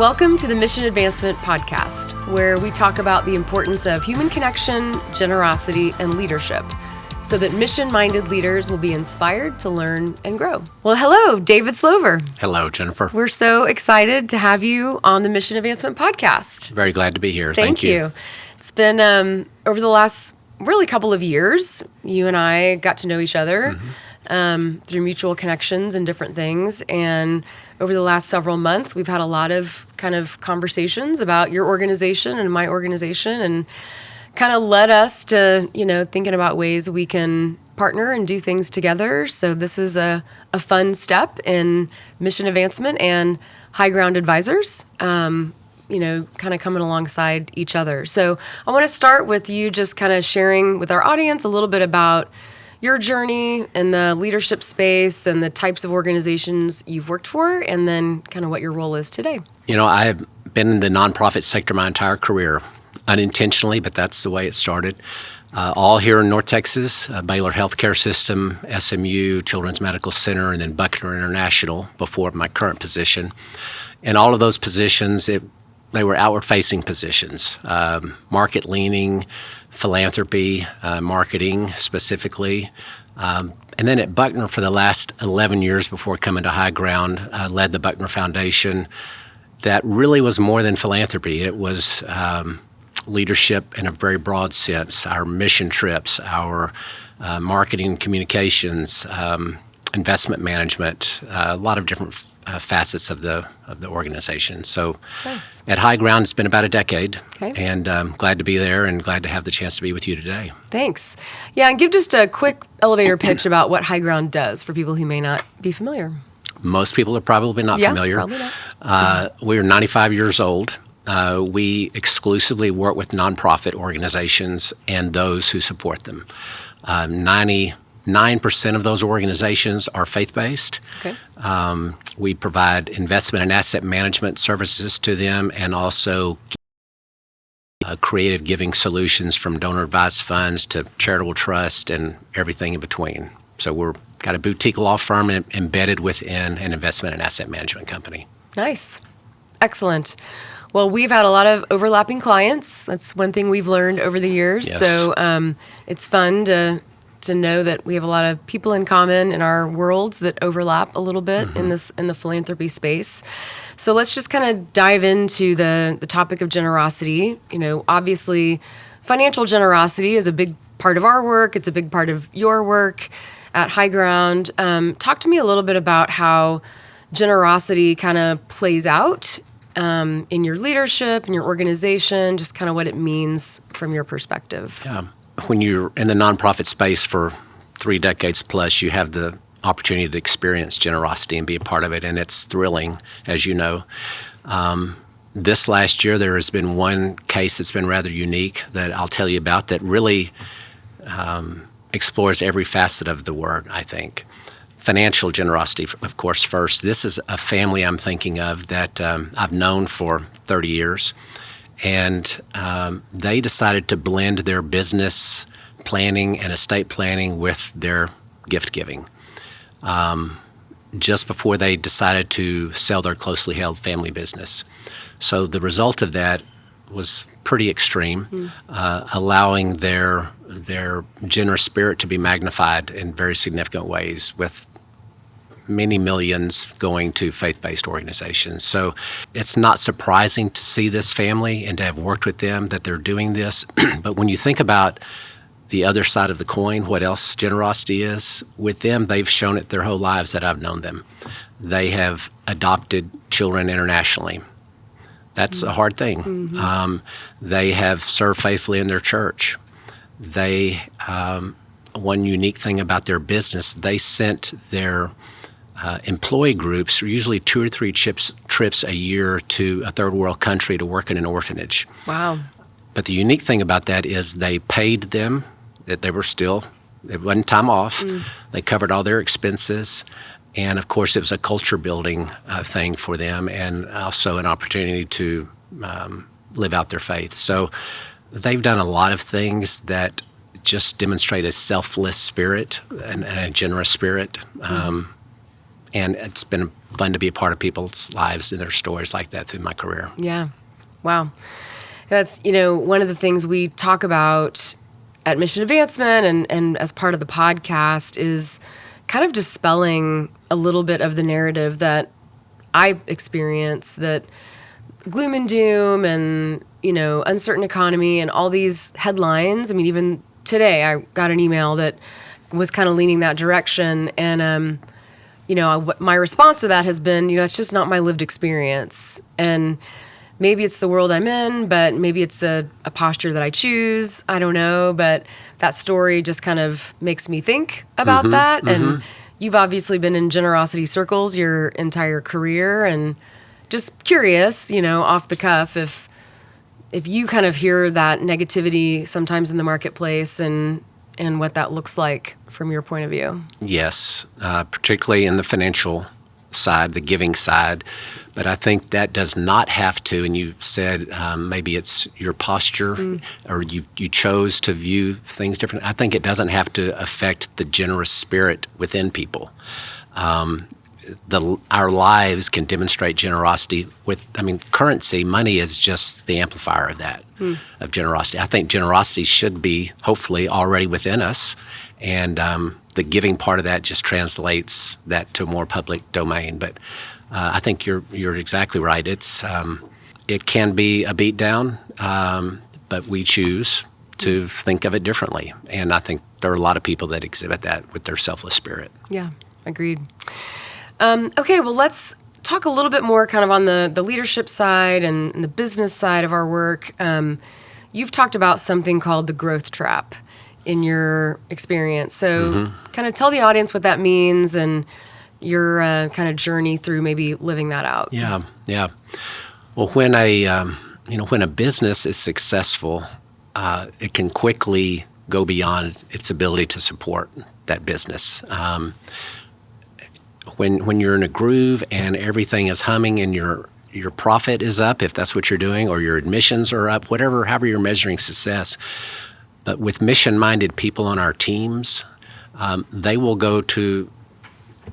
Welcome to the Mission Advancement Podcast, where we talk about the importance of human connection, generosity, and leadership, so that mission-minded leaders will be inspired to learn and grow. Well, hello, David Slover. Hello, Jennifer. We're so excited to have you on the Mission Advancement Podcast. Very glad to be here. Thank you. It's been over the last really couple of years, you and I got to know each other through mutual connections and different things. And over the last several months, we've had a lot of kind of conversations about your organization and my organization, and kind of led us to, thinking about ways we can partner and do things together. So this is a fun step in mission advancement and HighGround Advisors, kind of coming alongside each other. So I want to start with you just kind of sharing with our audience a little bit about your journey in the leadership space and the types of organizations you've worked for, and then kind of what your role is today. I've been in the nonprofit sector my entire career, unintentionally, but that's the way it started. All here in North Texas, Baylor Healthcare System, SMU, Children's Medical Center, and then Buckner International before my current position. And all of those positions, they were outward-facing positions, market-leaning, philanthropy, marketing specifically. And then at Buckner for the last 11 years before coming to HighGround, I led the Buckner Foundation. That really was more than philanthropy. It was leadership in a very broad sense, our mission trips, our marketing communications, investment management, a lot of different facets of the organization. So nice. At HighGround, it's been about a decade, and glad to be there and glad to have the chance to be with you today. Thanks. Yeah, and give just a quick elevator pitch about what HighGround does for people who may not be familiar. Most people are probably not familiar. Probably not. We're 95 years old. We exclusively work with nonprofit organizations and those who support them. 99% of those organizations are faith-based. Okay. We provide investment and asset management services to them, and also creative giving solutions from donor-advised funds to charitable trust and everything in between. So we're got a boutique law firm embedded within an investment and asset management company. Nice. Excellent. Well, we've had a lot of overlapping clients. That's one thing we've learned over the years. Yes. So it's fun to know that we have a lot of people in common in our worlds that overlap a little bit in the philanthropy space. So let's just kind of dive into the topic of generosity. Obviously, financial generosity is a big part of our work. It's a big part of your work at HighGround. Talk to me a little bit about how generosity kind of plays out in your leadership, in your organization, just kind of what it means from your perspective. Yeah. When you're in the nonprofit space for 3 decades plus, you have the opportunity to experience generosity and be a part of it, and it's thrilling, as you know. This last year, there has been one case that's been rather unique that I'll tell you about that really explores every facet of the word, I think. Financial generosity, of course, first. This is a family I'm thinking of that I've known for 30 years. And they decided to blend their business planning and estate planning with their gift giving just before they decided to sell their closely held family business. So the result of that was pretty extreme, allowing their generous spirit to be magnified in very significant ways, with many millions going to faith-based organizations. So it's not surprising to see this family and to have worked with them that they're doing this. But when you think about the other side of the coin, what else generosity is, with them, they've shown it their whole lives that I've known them. They have adopted children internationally. That's a hard thing. They have served faithfully in their church. They, one unique thing about their business, they sent their employee groups, usually 2 or 3 trips a year to a third world country to work in an orphanage. Wow. But the unique thing about that is they paid them, that they were still, it wasn't time off. They covered all their expenses. And of course, it was a culture building thing for them, and also an opportunity to live out their faith. So they've done a lot of things that just demonstrate a selfless spirit and a generous spirit. And it's been fun to be a part of people's lives and their stories like that through my career. Yeah. Wow. That's, one of the things we talk about at Mission Advancement and as part of the podcast is kind of dispelling a little bit of the narrative that I experience, that gloom and doom and, uncertain economy and all these headlines. I mean, even today I got an email that was kind of leaning that direction. And, my response to that has been, it's just not my lived experience. And maybe it's the world I'm in, but maybe it's a posture that I choose. I don't know. But that story just kind of makes me think about that. And you've obviously been in generosity circles your entire career. And just curious, off the cuff, if you kind of hear that negativity sometimes in the marketplace and what that looks like from your point of view. Yes, particularly in the financial side, the giving side. But I think that does not have to, and you said maybe it's your posture or you chose to view things differently. I think it doesn't have to affect the generous spirit within people. Our lives can demonstrate generosity currency, money is just the amplifier of that, of generosity. I think generosity should be hopefully already within us, and the giving part of that just translates that to a more public domain. But I think you're exactly right. It can be a beatdown, but we choose to think of it differently. And I think there are a lot of people that exhibit that with their selfless spirit. Yeah, agreed. Okay, well, let's talk a little bit more kind of on the leadership side and the business side of our work. You've talked about something called the growth trap in your experience. So kind of tell the audience what that means and your kind of journey through maybe living that out. Yeah. Well, when a business is successful, it can quickly go beyond its ability to support that business. When you're in a groove and everything is humming and your profit is up, if that's what you're doing, or your admissions are up, however you're measuring success. But with mission-minded people on our teams, they will go to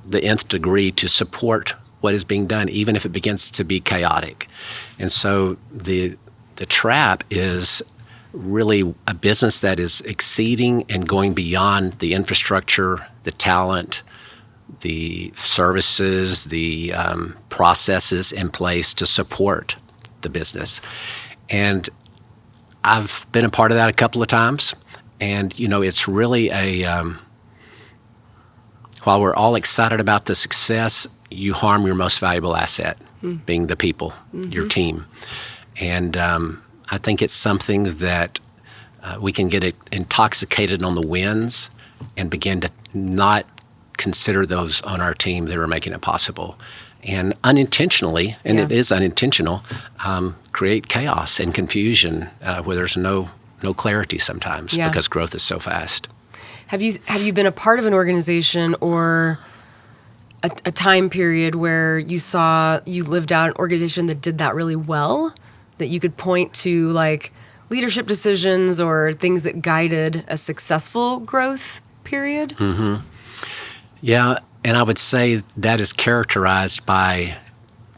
the nth degree to support what is being done, even if it begins to be chaotic. And so the trap is really a business that is exceeding and going beyond the infrastructure, the talent, the services, the processes in place to support the business. And I've been a part of that a couple of times. And, it's really while we're all excited about the success, you harm your most valuable asset, being the people, your team. And I think it's something that we can get intoxicated on the wins and begin to not consider those on our team that are making it possible. And unintentionally, and it is unintentional, create chaos and confusion where there's no clarity sometimes because growth is so fast. Have you been a part of an organization or a time period where you lived out an organization that did that really well, that you could point to like leadership decisions or things that guided a successful growth period? Mm-hmm. Yeah, and I would say that is characterized by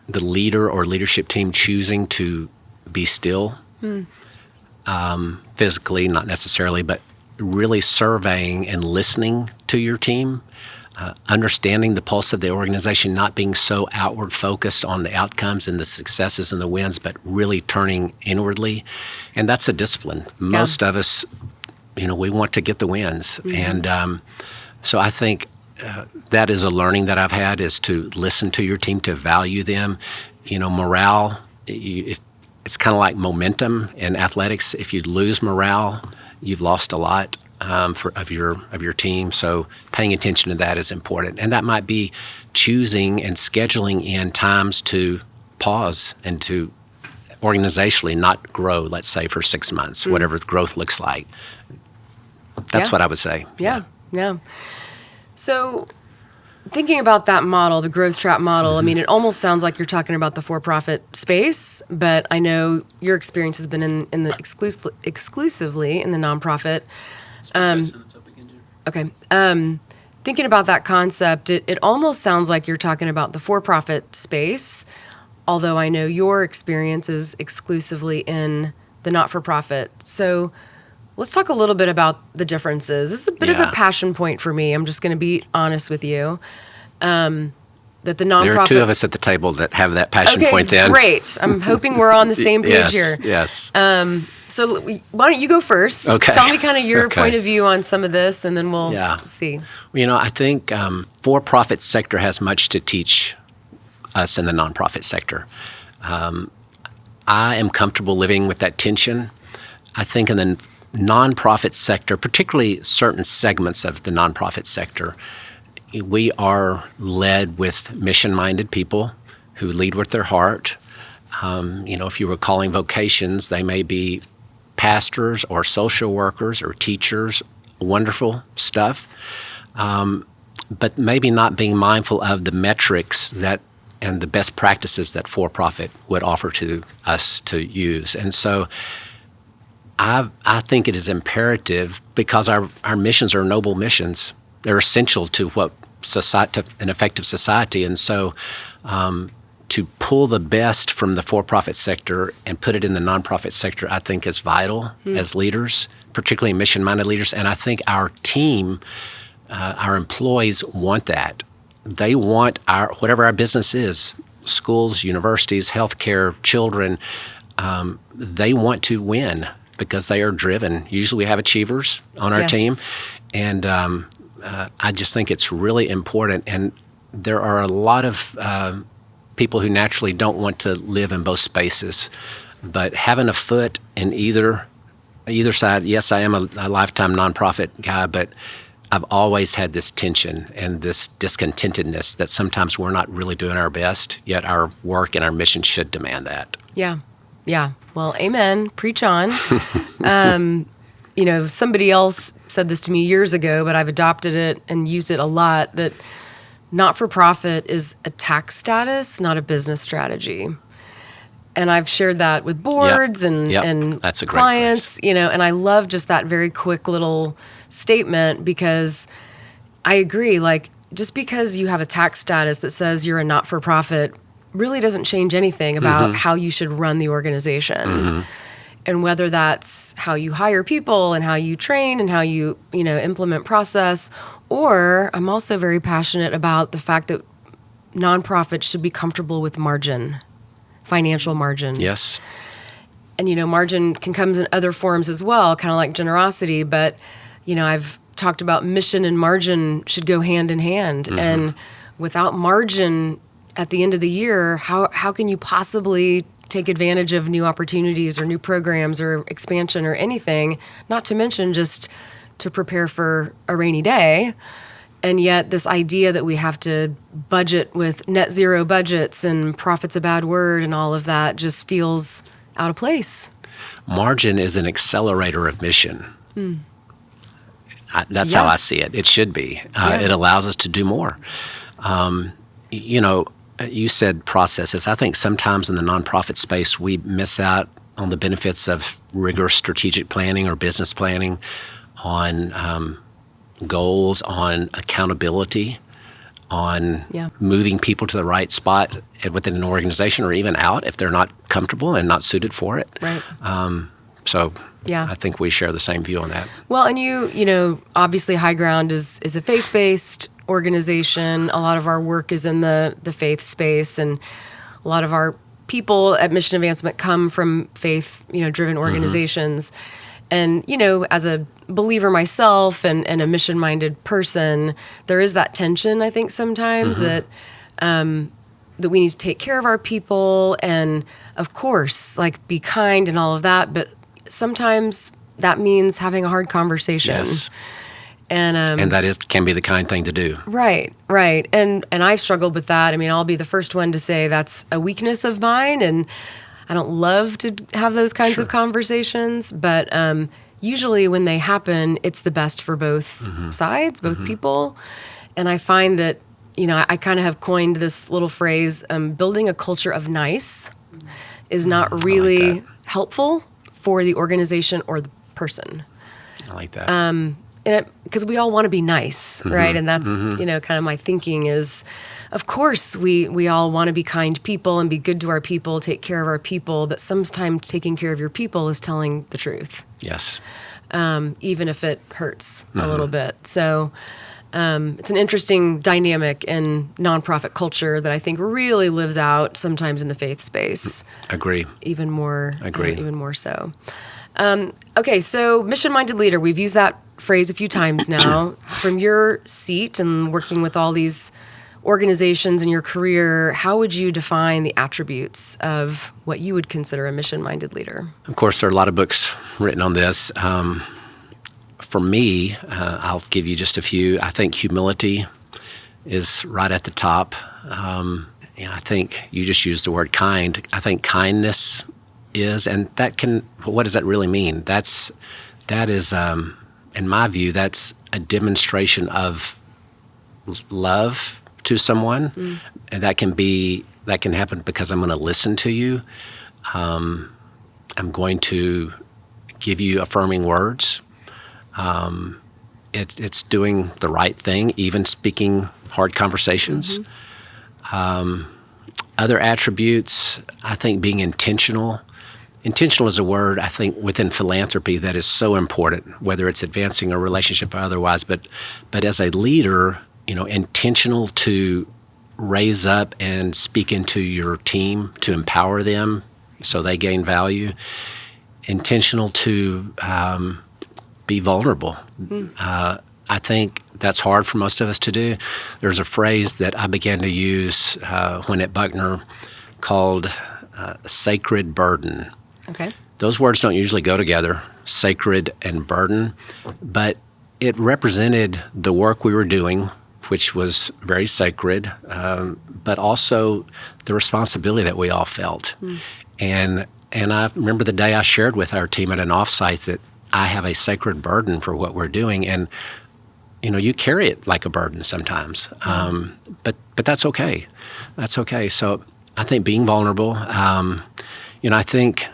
the leader or leadership team choosing to be still, physically, not necessarily, but really surveying and listening to your team, understanding the pulse of the organization, not being so outward focused on the outcomes and the successes and the wins, but really turning inwardly. And that's a discipline. Most of us, we want to get the wins. And so I think that is a learning that I've had, is to listen to your team, to value them. Morale, it's kind of like momentum in athletics. If you lose morale, you've lost a lot of your team. So paying attention to that is important. And that might be choosing and scheduling in times to pause and to organizationally not grow, let's say, for 6 months, whatever growth looks like. That's what I would say. Yeah. So thinking about that model, the growth trap model, I mean, it almost sounds like you're talking about the for-profit space, but I know your experience has been in the exclusively in the nonprofit. Okay. thinking about that concept, it almost sounds like you're talking about the for-profit space, although I know your experience is exclusively in the not-for-profit. So let's talk a little bit about the differences. This is a bit of a passion point for me. I'm just going to be honest with you. That the nonprofit. There are two of us at the table that have that passion point then. Great. I'm hoping we're on the same page here. Yes. So why don't you go first? Okay. Tell me kind of your point of view on some of this, and then we'll see. I think for-profit sector has much to teach us in the nonprofit sector. I am comfortable living with that tension. I think in the nonprofit sector, particularly certain segments of the nonprofit sector, we are led with mission-minded people who lead with their heart. If you were calling vocations, they may be pastors or social workers or teachers, wonderful stuff, but maybe not being mindful of the metrics and the best practices that for-profit would offer to us to use. And so I think it is imperative, because our missions are noble missions. They're essential to to an effective society. And so to pull the best from the for-profit sector and put it in the nonprofit sector, I think is vital as leaders, particularly mission-minded leaders. And I think our team, our employees want that. They want whatever our business is, schools, universities, healthcare, children, they want to win because they are driven. Usually we have achievers on our team. And I just think it's really important. And there are a lot of people who naturally don't want to live in both spaces. But having a foot in either side, yes, I am a lifetime nonprofit guy, but I've always had this tension and this discontentedness that sometimes we're not really doing our best, yet our work and our mission should demand that. Yeah. Well, amen. Preach on. Somebody else said this to me years ago, but I've adopted it and used it a lot, that not-for-profit is a tax status, not a business strategy. And I've shared that with boards and That's a great clients, phrase. And I love just that very quick little statement, because I agree, like, just because you have a tax status that says you're a not-for-profit really doesn't change anything about how you should run the organization. And whether that's how you hire people and how you train and how you, implement process, or I'm also very passionate about the fact that nonprofits should be comfortable with margin, financial margin. Yes. And, margin can come in other forms as well, kind of like generosity. But, I've talked about mission and margin should go hand in hand. And without margin at the end of the year, how can you possibly take advantage of new opportunities or new programs or expansion or anything, not to mention just to prepare for a rainy day? And yet this idea that we have to budget with net zero budgets and profit's a bad word and all of that just feels out of place. Margin is an accelerator of mission. That's how I see it. It should be. It allows us to do more. You said processes. I think sometimes in the nonprofit space, we miss out on the benefits of rigorous strategic planning or business planning, on goals, on accountability, on moving people to the right spot within an organization or even out if they're not comfortable and not suited for it. Right. I think we share the same view on that. Well, and obviously HighGround is a faith-based organization. A lot of our work is in the faith space, and a lot of our people at Mission Advancement come from faith-driven organizations. And, as a believer myself and a mission-minded person, there is that tension, I think, sometimes that we need to take care of our people and, of course, like, be kind and all of that. But sometimes that means having a hard conversation. Yes. And that can be the kind thing to do. Right. And I've struggled with that. I mean, I'll be the first one to say that's a weakness of mine, and I don't love to have those kinds of conversations, but usually when they happen, it's the best for both sides, both people. And I find that, I kind of have coined this little phrase, building a culture of nice is not really helpful for the organization or the person. I like that. because we all want to be nice, right? And that's, kind of my thinking is, of course, we all want to be kind people and be good to our people, take care of our people, but sometimes taking care of your people is telling the truth. Yes. Even if it hurts a little bit. So it's an interesting dynamic in nonprofit culture that I think really lives out sometimes in the faith space. Agree. Even more. Agree. Even more so. Okay, so mission-minded leader, we've used that phrase a few times now. From your seat and working with all these organizations in your career, how would you define the attributes of what you would consider a mission-minded leader? Of course, there are a lot of books written on this. For me, I'll give you just a few. I think humility is right at the top. And I think you just used the word kind. I think kindness is, and what does that really mean? That is, in my view, that's a demonstration of love to someone, and that can happen because I'm going to listen to you. I'm going to give you affirming words. It's doing the right thing, even speaking hard conversations. Other attributes, I think being intentional. Intentional is a word, I think, within philanthropy that is so important, whether it's advancing a relationship or otherwise. But as a leader, intentional to raise up and speak into your team, to empower them so they gain value. Intentional to be vulnerable. I think that's hard for most of us to do. There's a phrase that I began to use when at Buckner called sacred burden. Okay. Those words don't usually go together, sacred and burden, but it represented the work we were doing, which was very sacred, but also the responsibility that we all felt. And I remember the day I shared with our team at an offsite that I have a sacred burden for what we're doing, and you carry it like a burden sometimes, but that's okay. That's okay. So I think being vulnerable. I think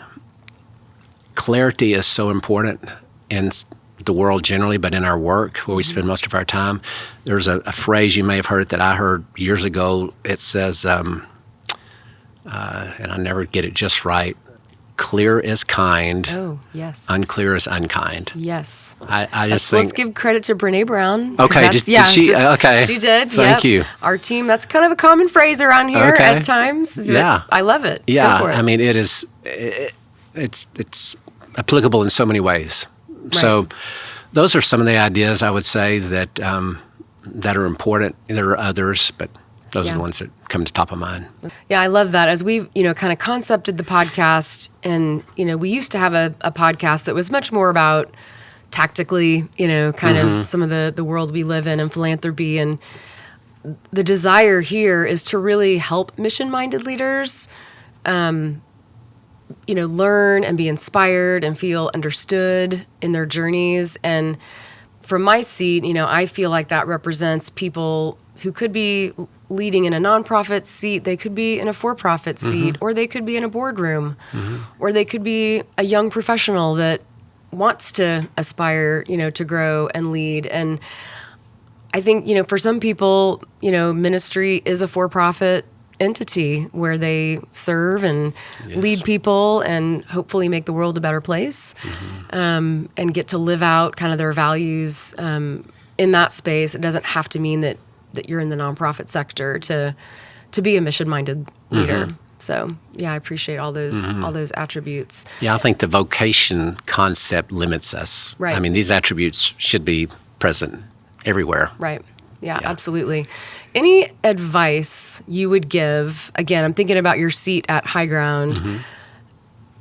clarity is so important in the world generally, but in our work where we spend most of our time. There's a phrase, you may have heard it, that I heard years ago. It says, and I never get it just right, clear is kind. Oh, yes. Unclear is unkind. Yes. I just think... Let's give credit to Brene Brown. Okay, did she? Okay. She did. Thank you. Our team, that's kind of a common phrase around here at times. Yeah. I love it. Yeah. Go for it. I mean, it is, it's applicable in so many ways. Right. So those are some of the ideas I would say that are important. There are others, but those are the ones that come to top of mind. Yeah, I love that. As we've, kind of concepted the podcast, and, we used to have a podcast that was much more about tactically, kind of some of the world we live in and philanthropy. And the desire here is to really help mission-minded leaders, learn and be inspired and feel understood in their journeys. And from my seat, I feel like that represents people who could be leading in a nonprofit seat, they could be in a for-profit seat, or they could be in a boardroom, or they could be a young professional that wants to aspire, to grow and lead. And I think, for some people, ministry is a for-profit entity where they serve and lead people and hopefully make the world a better place, and get to live out kind of their values in that space. It doesn't have to mean that you're in the nonprofit sector to be a mission-minded leader. So I appreciate all those attributes. Yeah, I think the vocation concept limits us. Right. I mean, these attributes should be present everywhere. Right. Yeah, absolutely. Any advice you would give, again, I'm thinking about your seat at HighGround,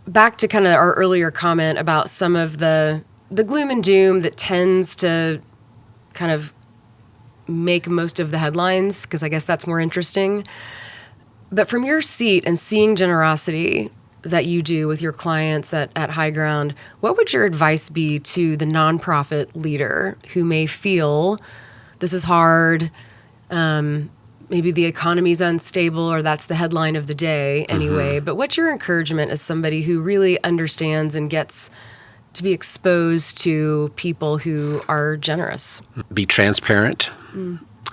back to kind of our earlier comment about some of the gloom and doom that tends to kind of make most of the headlines, because I guess that's more interesting. But from your seat and seeing generosity that you do with your clients at HighGround, what would your advice be to the nonprofit leader who may feel this is hard, maybe the economy's unstable, or that's the headline of the day anyway, but what's your encouragement as somebody who really understands and gets to be exposed to people who are generous? Be transparent.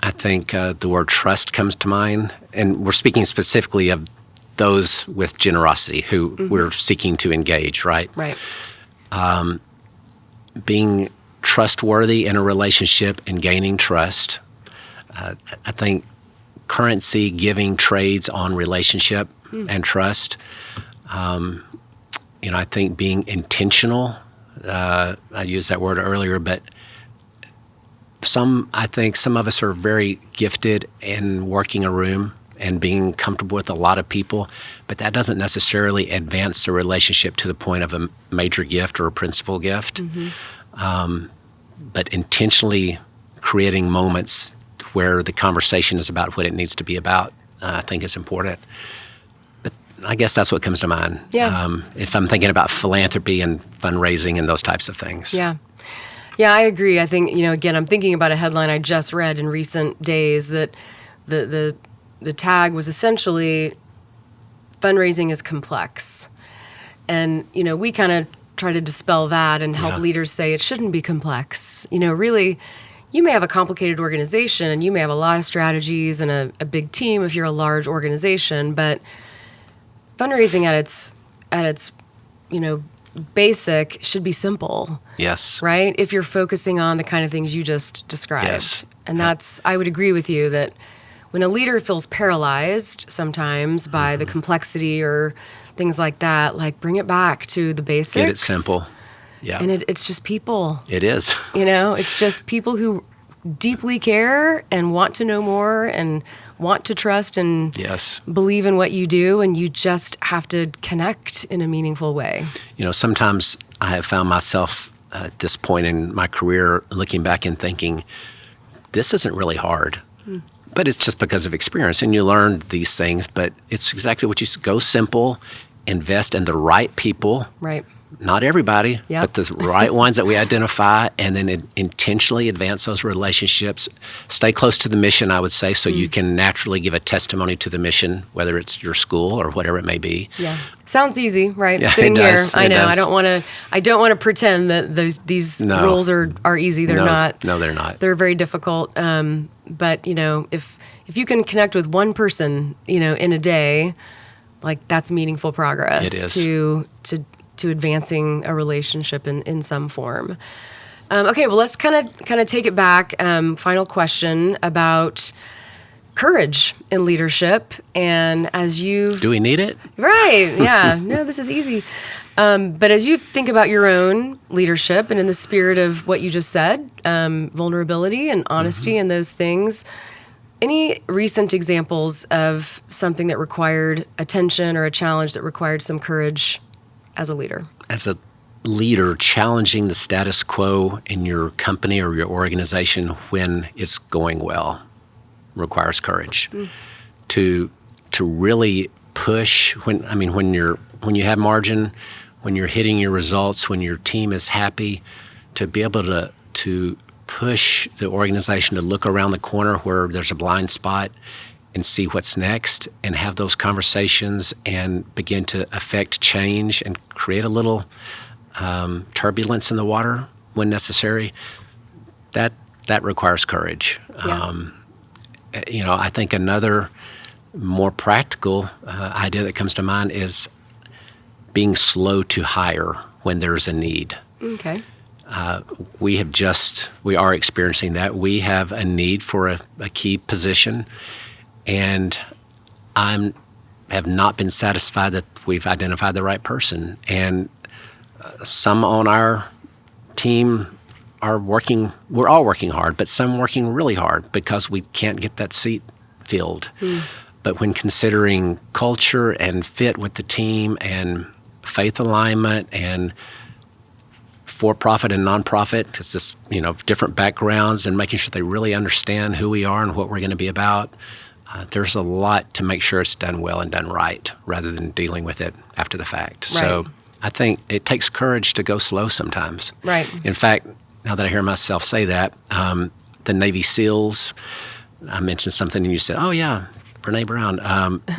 I think the word trust comes to mind, and we're speaking specifically of those with generosity who we're seeking to engage, right? Right. Being trustworthy in a relationship and gaining trust. I think currency giving trades on relationship and trust. I think being intentional. I used that word earlier, but I think some of us are very gifted in working a room and being comfortable with a lot of people, but that doesn't necessarily advance the relationship to the point of a major gift or a principal gift. But intentionally creating moments where the conversation is about what it needs to be about, I think is important. But I guess that's what comes to mind. Yeah. If I'm thinking about philanthropy and fundraising and those types of things. Yeah. Yeah, I agree. I think, again, I'm thinking about a headline I just read in recent days that the tag was essentially fundraising is complex. And, we kind of try to dispel that and help leaders say it shouldn't be complex. Really, you may have a complicated organization and you may have a lot of strategies and a big team if you're a large organization, but fundraising at its basic should be simple. Yes. Right? If you're focusing on the kind of things you just described. Yes. And I would agree with you that when a leader feels paralyzed sometimes by the complexity or things like that, like bring it back to the basics. Get it simple. Yeah. And it's just people. It is. It's just people who deeply care and want to know more and want to trust and believe in what you do, and you just have to connect in a meaningful way. Sometimes I have found myself at this point in my career looking back and thinking, this isn't really hard. But it's just because of experience, and you learn these things, but it's exactly what you said. Go simple, invest in the right people. Right. Not everybody, but the right ones that we identify, and then intentionally advance those relationships. Stay close to the mission, I would say, so you can naturally give a testimony to the mission, whether it's your school or whatever it may be. Yeah, sounds ezy, right? Yeah, Sitting it does. here, I know. Does. I don't want to pretend that these rules are easy. They're not. No, they're not. They're very difficult. But if you can connect with one person, in a day, like that's meaningful progress. It is. To advancing a relationship in some form. Okay, well, let's kind of take it back. Final question about courage in leadership, and as you do we need it? Right? Yeah. No, this is easy. But as you think about your own leadership, and in the spirit of what you just said, vulnerability and honesty and those things. Any recent examples of something that required attention or a challenge that required some courage as a leader? As a leader, challenging the status quo in your company or your organization when it's going well requires courage. To really push when you have margin, when you're hitting your results, when your team is happy, to be able to push the organization to look around the corner where there's a blind spot and see what's next and have those conversations and begin to affect change and create a little turbulence in the water when necessary. That requires courage. Yeah. I think another more practical idea that comes to mind is being slow to hire when there's a need. Okay. We are experiencing that. We have a need for a key position, and I have not been satisfied that we've identified the right person. And some on our team we're all working hard, but some working really hard because we can't get that seat filled. But when considering culture and fit with the team and faith alignment and for-profit and nonprofit, because this, different backgrounds and making sure they really understand who we are and what we're going to be about, there's a lot to make sure it's done well and done right rather than dealing with it after the fact. Right. So I think it takes courage to go slow sometimes. Right. In fact, now that I hear myself say that, the Navy SEALs, I mentioned something and you said, oh yeah, Brene Brown.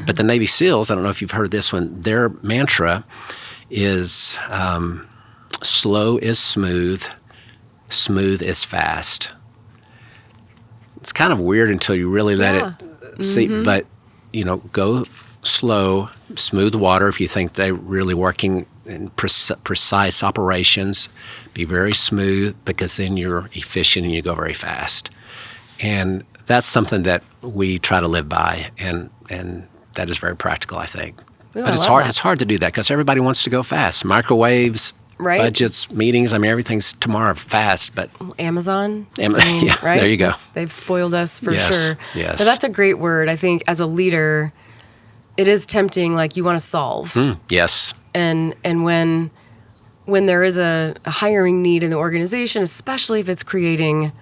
But the Navy SEALs, I don't know if you've heard this one, their mantra is slow is smooth, smooth is fast. It's kind of weird until you really let it see, but, go slow, smooth water if you think they're really working in precise operations. Be very smooth, because then you're efficient and you go very fast. And that's something that we try to live by, and that is very practical, I think. Ooh, but it's hard. It's hard to do that because everybody wants to go fast. Microwaves, budgets, meetings. I mean, everything's tomorrow fast. But Amazon. Yeah, right? There you go. They've spoiled us for Yes, sure. yes. But that's a great word. I think as a leader, it is tempting. Like, you want to solve. Yes. And when there is a hiring need in the organization, especially if it's creating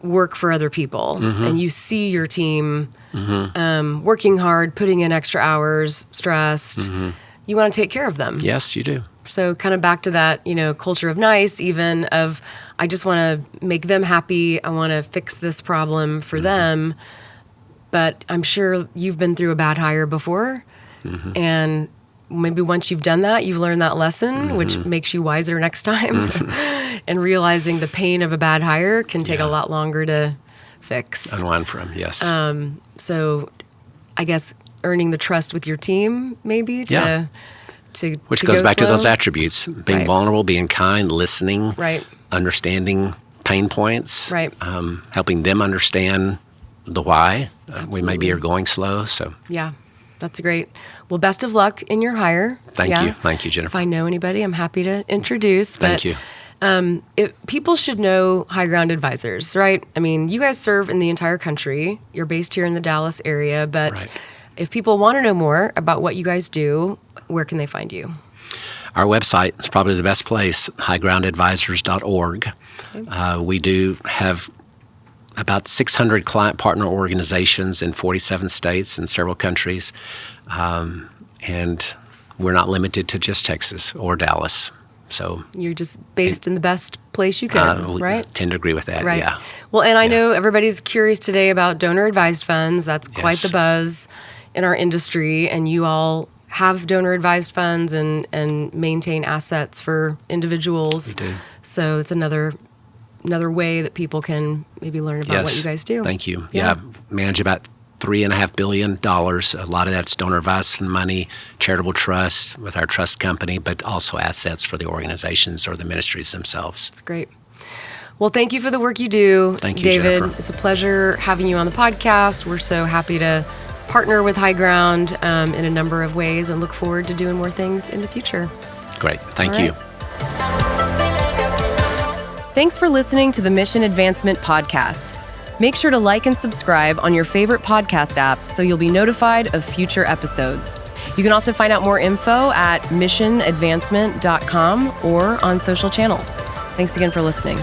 work for other people, and you see your team working hard, putting in extra hours, stressed, you want to take care of them. Yes, you do. So kind of back to that, culture of nice, even of, I just want to make them happy. I want to fix this problem for them. But I'm sure you've been through a bad hire before. And maybe once you've done that, you've learned that lesson, which makes you wiser next time. And realizing the pain of a bad hire can take a lot longer to fix. Unwind from, yes. So I guess earning the trust with your team, maybe, which goes back to those attributes: being vulnerable, being kind, listening, understanding pain points, helping them understand the why. We maybe are going slow. So yeah, that's great. Well, best of luck in your hire. Thank you, Jennifer. If I know anybody, I'm happy to introduce. Thank you. People should know HighGround Advisors, right? I mean, you guys serve in the entire country. You're based here in the Dallas area, but if people want to know more about what you guys do, where can they find you? Our website is probably the best place, highgroundadvisors.org. We do have about 600 client partner organizations in 47 states and several countries, and we're not limited to just Texas or Dallas. So you're just based in the best place you can, right? I tend to agree with that, yeah. Well, and I know everybody's curious today about donor-advised funds. That's quite the buzz in our industry, and you all have donor-advised funds and maintain assets for individuals. We do. So it's another way that people can maybe learn about what you guys do. Thank you. Yeah, manage about $3.5 billion. A lot of that's donor advice and money, charitable trust with our trust company, but also assets for the organizations or the ministries themselves. That's great. Well, thank you for the work you do, Thank you, David. Jennifer. It's a pleasure having you on the podcast. We're so happy to partner with HighGround in a number of ways and look forward to doing more things in the future. Great. Thank you. Thanks for listening to the Mission Advancement Podcast. Make sure to like and subscribe on your favorite podcast app so you'll be notified of future episodes. You can also find out more info at missionadvancement.com or on social channels. Thanks again for listening.